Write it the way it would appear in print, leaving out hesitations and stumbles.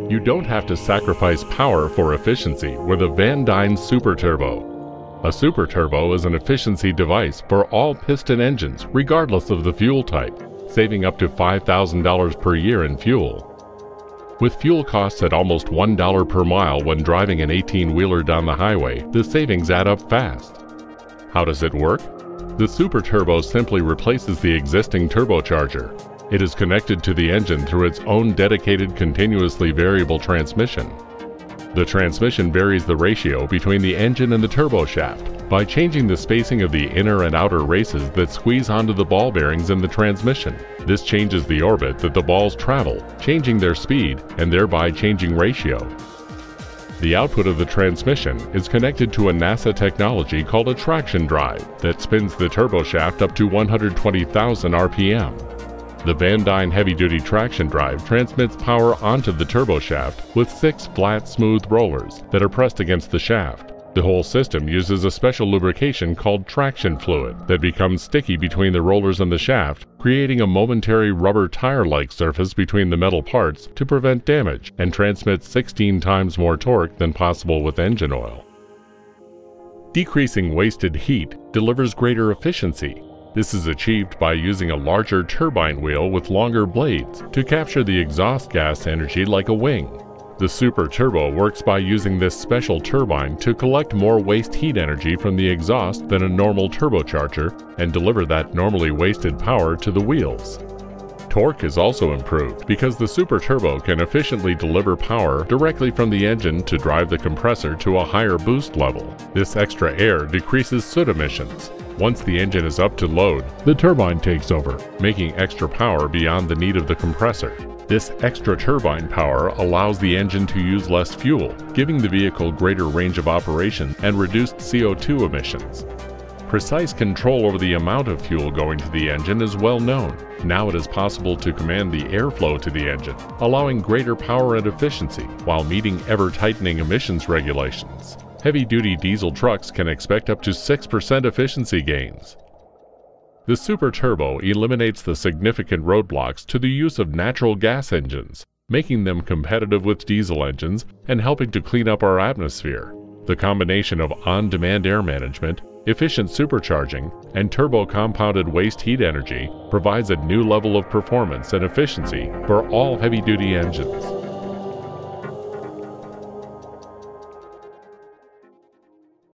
You don't have to sacrifice power for efficiency with a Van Dyne Super Turbo. A Super Turbo is an efficiency device for all piston engines regardless of the fuel type, saving up to $5,000 per year in fuel. With fuel costs at almost $1 per mile when driving an 18-wheeler down the highway, the savings add up fast. How does it work? The Super Turbo simply replaces the existing turbocharger. It is connected to the engine through its own dedicated continuously variable transmission. The transmission varies the ratio between the engine and the turbo shaft by changing the spacing of the inner and outer races that squeeze onto the ball bearings in the transmission. This changes the orbit that the balls travel, changing their speed and thereby changing ratio. The output of the transmission is connected to a NASA technology called a traction drive that spins the turbo shaft up to 120,000 RPM. The Van Dyne heavy-duty traction drive transmits power onto the turbo shaft with 6 flat, smooth rollers that are pressed against the shaft. The whole system uses a special lubrication called traction fluid that becomes sticky between the rollers and the shaft, creating a momentary rubber tire-like surface between the metal parts to prevent damage, and transmits 16 times more torque than possible with engine oil. Decreasing wasted heat delivers greater efficiency. This is achieved by using a larger turbine wheel with longer blades to capture the exhaust gas energy like a wing. The Super Turbo works by using this special turbine to collect more waste heat energy from the exhaust than a normal turbocharger and deliver that normally wasted power to the wheels. Torque is also improved because the Super Turbo can efficiently deliver power directly from the engine to drive the compressor to a higher boost level. This extra air decreases soot emissions. Once the engine is up to load, the turbine takes over, making extra power beyond the need of the compressor. This extra turbine power allows the engine to use less fuel, giving the vehicle greater range of operation and reduced CO2 emissions. Precise control over the amount of fuel going to the engine is well known. Now it is possible to command the airflow to the engine, allowing greater power and efficiency while meeting ever-tightening emissions regulations. Heavy-duty diesel trucks can expect up to 6% efficiency gains. The Super Turbo eliminates the significant roadblocks to the use of natural gas engines, making them competitive with diesel engines and helping to clean up our atmosphere. The combination of on-demand air management, efficient supercharging, and turbo-compounded waste heat energy provides a new level of performance and efficiency for all heavy-duty engines.